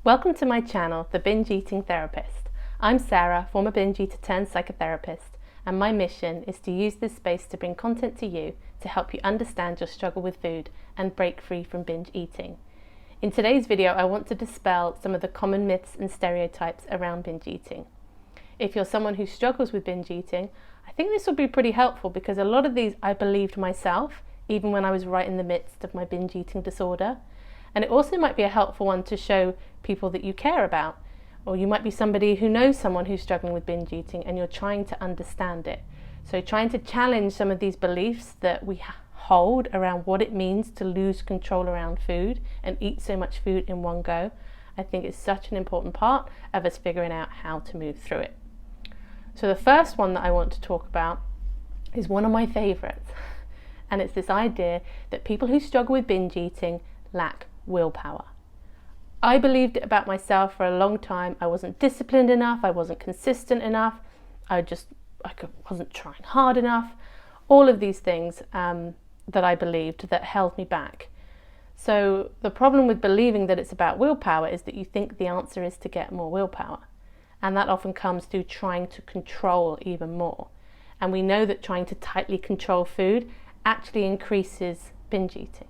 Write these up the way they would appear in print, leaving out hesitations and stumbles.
Welcome to my channel, The Binge Eating Therapist. I'm Sarah, former binge eater turned psychotherapist, and my mission is to use this space to bring content to you to help you understand your struggle with food and break free from binge eating. In today's video, I want to dispel some of the common myths and stereotypes around binge eating. If you're someone who struggles with binge eating, I think this will be pretty helpful because a lot of these I believed myself, even when I was right in the midst of my binge eating disorder. And it also might be a helpful one to show people that you care about, or you might be somebody who knows someone who's struggling with binge eating and you're trying to understand it. So trying to challenge some of these beliefs that we hold around what it means to lose control around food and eat so much food in one go, I think is such an important part of us figuring out how to move through it. So the first one that I want to talk about is one of my favorites, and it's this idea that people who struggle with binge eating lack willpower. I believed it about myself for a long time. I wasn't disciplined enough, I wasn't consistent enough, I wasn't trying hard enough. All of these things that I believed that held me back. So the problem with believing that it's about willpower is that you think the answer is to get more willpower. And that often comes through trying to control even more. And we know that trying to tightly control food actually increases binge eating.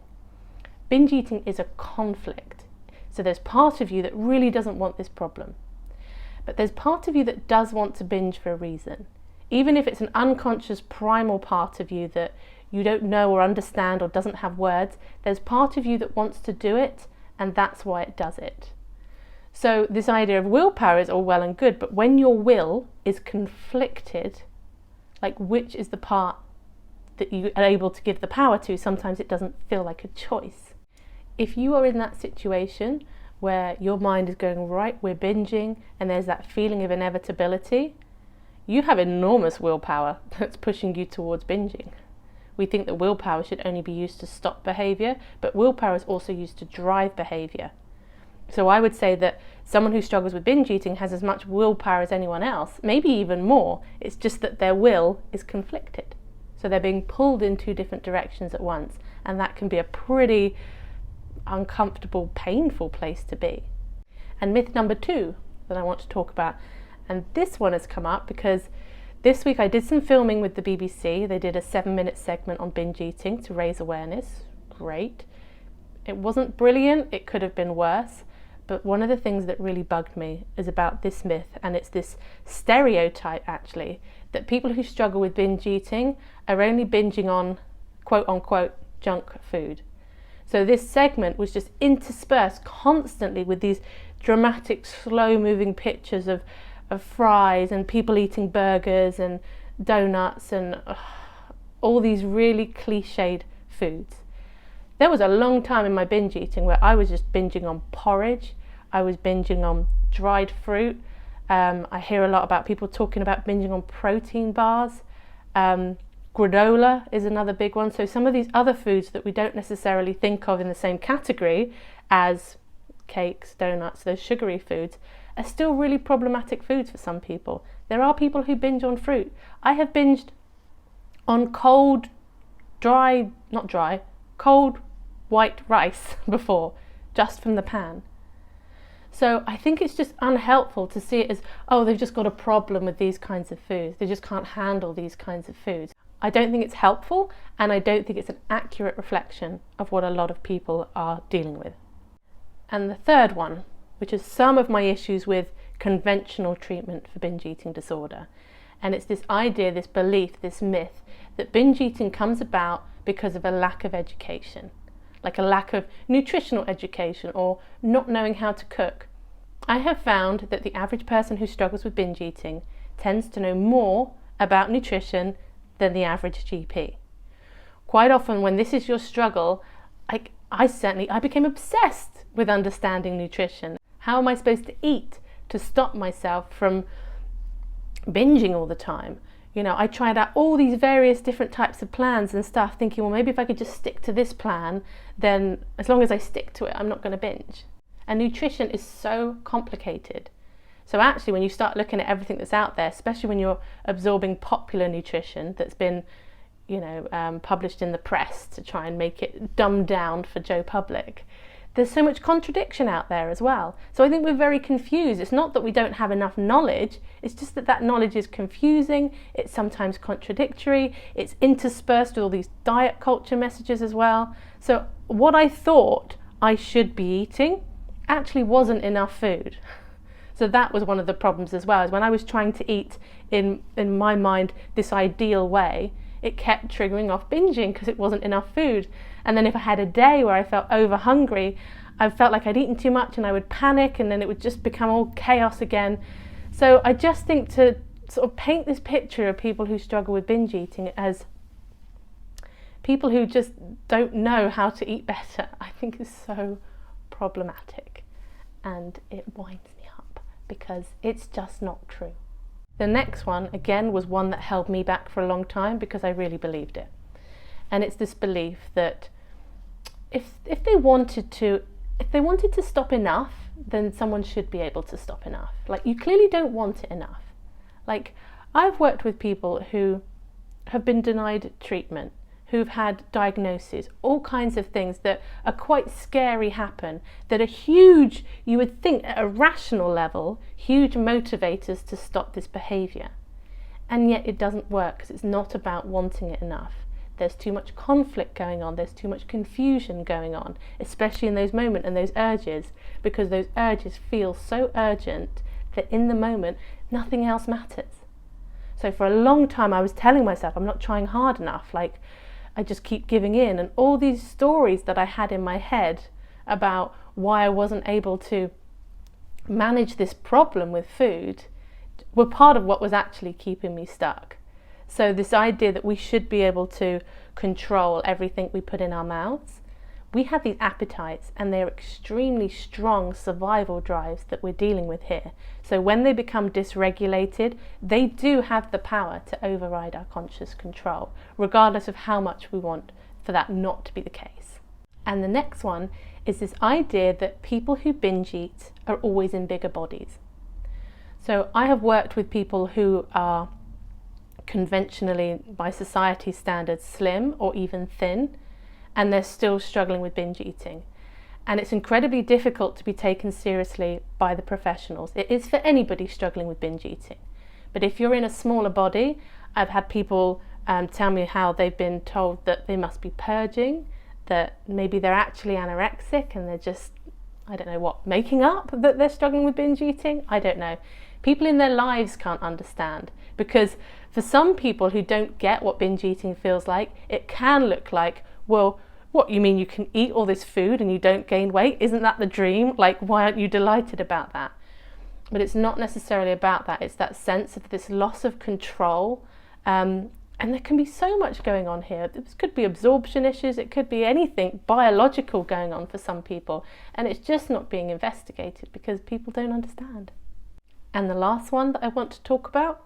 Binge eating is a conflict. So there's part of you that really doesn't want this problem. But there's part of you that does want to binge for a reason. Even if it's an unconscious primal part of you that you don't know or understand or doesn't have words, there's part of you that wants to do it, and that's why it does it. So this idea of willpower is all well and good, but when your will is conflicted, like which is the part that you are able to give the power to, sometimes it doesn't feel like a choice. If you are in that situation where your mind is going, right, we're binging, and there's that feeling of inevitability, you have enormous willpower that's pushing you towards binging. We think that willpower should only be used to stop behavior, but willpower is also used to drive behavior. So I would say that someone who struggles with binge eating has as much willpower as anyone else, maybe even more. It's just that their will is conflicted. So they're being pulled in two different directions at once, and that can be a pretty uncomfortable, painful place to be. And myth number 2 that I want to talk about, and this one has come up because this week I did some filming with the BBC. They did a 7-minute segment on binge eating to raise awareness. Great. It wasn't brilliant, it could have been worse, but one of the things that really bugged me is about this myth, and it's this stereotype actually, that people who struggle with binge eating are only binging on quote unquote junk food. So this segment was just interspersed constantly with these dramatic, slow-moving pictures of fries and people eating burgers and donuts and all these really cliched foods. There was a long time in my binge eating where I was just binging on porridge, I was binging on dried fruit. I hear a lot about people talking about binging on protein bars. Granola is another big one. So some of these other foods that we don't necessarily think of in the same category as cakes, donuts, those sugary foods, are still really problematic foods for some people. There are people who binge on fruit. I have binged on cold white rice before, just from the pan. So I think it's just unhelpful to see it as, oh, they've just got a problem with these kinds of foods. They just can't handle these kinds of foods. I don't think it's helpful, and I don't think it's an accurate reflection of what a lot of people are dealing with. And the third one, which is some of my issues with conventional treatment for binge eating disorder. And it's this idea, this belief, this myth that binge eating comes about because of a lack of education, like a lack of nutritional education or not knowing how to cook. I have found that the average person who struggles with binge eating tends to know more about nutrition than the average GP. Quite often when this is your struggle, I became obsessed with understanding nutrition. How am I supposed to eat to stop myself from binging all the time? You know, I tried out all these various different types of plans and stuff, thinking, well, maybe if I could just stick to this plan, then as long as I stick to it, I'm not going to binge. And nutrition is so complicated. So actually, when you start looking at everything that's out there, especially when you're absorbing popular nutrition that's been, published in the press to try and make it dumbed down for Joe Public, there's so much contradiction out there as well. So I think we're very confused. It's not that we don't have enough knowledge, it's just that that knowledge is confusing, it's sometimes contradictory, it's interspersed with all these diet culture messages as well. So what I thought I should be eating actually wasn't enough food. So that was one of the problems as well, is when I was trying to eat in my mind this ideal way, it kept triggering off binging because it wasn't enough food. And then if I had a day where I felt over hungry, I felt like I'd eaten too much and I would panic, and then it would just become all chaos again. So I just think to sort of paint this picture of people who struggle with binge eating as people who just don't know how to eat better, I think is so problematic, and it winds me up because it's just not true. The next one, again, was one that held me back for a long time because I really believed it. And it's this belief that if they wanted to stop enough, then someone should be able to stop enough. Like, you clearly don't want it enough. Like, I've worked with people who have been denied treatment, who've had diagnoses, all kinds of things that are quite scary happen, that are huge, you would think at a rational level, huge motivators to stop this behaviour. And yet it doesn't work because it's not about wanting it enough. There's too much conflict going on, there's too much confusion going on, especially in those moments and those urges, because those urges feel so urgent that in the moment nothing else matters. So for a long time I was telling myself I'm not trying hard enough, like I just keep giving in, and all these stories that I had in my head about why I wasn't able to manage this problem with food were part of what was actually keeping me stuck. So this idea that we should be able to control everything we put in our mouths, we have these appetites and they're extremely strong survival drives that we're dealing with here. So when they become dysregulated, they do have the power to override our conscious control, regardless of how much we want for that not to be the case. And the next one is this idea that people who binge eat are always in bigger bodies. So I have worked with people who are conventionally, by society standards, slim or even thin, and they're still struggling with binge eating. And it's incredibly difficult to be taken seriously by the professionals. It is for anybody struggling with binge eating. But if you're in a smaller body, I've had people tell me how they've been told that they must be purging, that maybe they're actually anorexic and they're just, I don't know what, making up that they're struggling with binge eating. I don't know. People in their lives can't understand, because for some people who don't get what binge eating feels like, it can look like, well, what, you mean you can eat all this food and you don't gain weight? Isn't that the dream? Like, why aren't you delighted about that? But it's not necessarily about that. It's that sense of this loss of control. And there can be so much going on here. This could be absorption issues. It could be anything biological going on for some people. And it's just not being investigated because people don't understand. And the last one that I want to talk about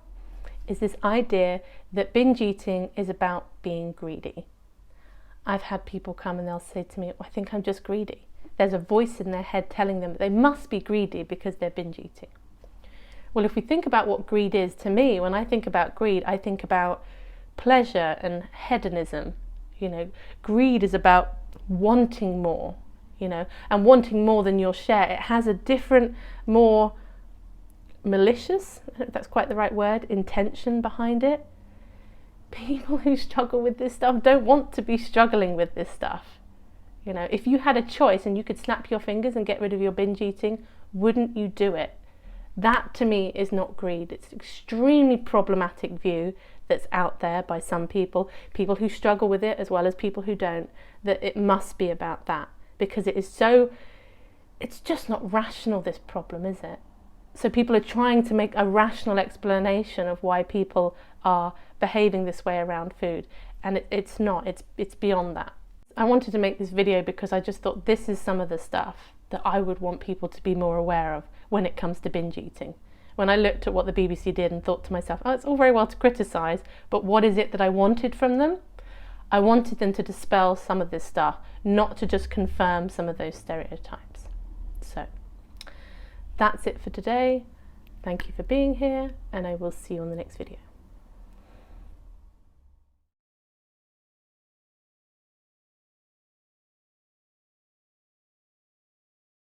is this idea that binge eating is about being greedy. I've had people come and they'll say to me, I think I'm just greedy. There's a voice in their head telling them that they must be greedy because they're binge eating. Well, if we think about what greed is, to me, when I think about greed, I think about pleasure and hedonism. You know, greed is about wanting more, you know, and wanting more than your share. It has a different, more malicious, I don't know if that's quite the right word, intention behind it. People who struggle with this stuff don't want to be struggling with this stuff. You know, if you had a choice and you could snap your fingers and get rid of your binge eating, wouldn't you do it? That to me is not greed. It's an extremely problematic view that's out there by some people who struggle with it as well as people who don't, that it must be about that, because it's just not rational, this problem, is it? So people are trying to make a rational explanation of why people are behaving this way around food, and it's not, it's beyond that. I wanted to make this video because I just thought this is some of the stuff that I would want people to be more aware of when it comes to binge eating. When I looked at what the BBC did and thought to myself, oh, it's all very well to criticise, but what is it that I wanted from them? I wanted them to dispel some of this stuff, not to just confirm some of those stereotypes. So that's it for today. Thank you for being here, and I will see you on the next video.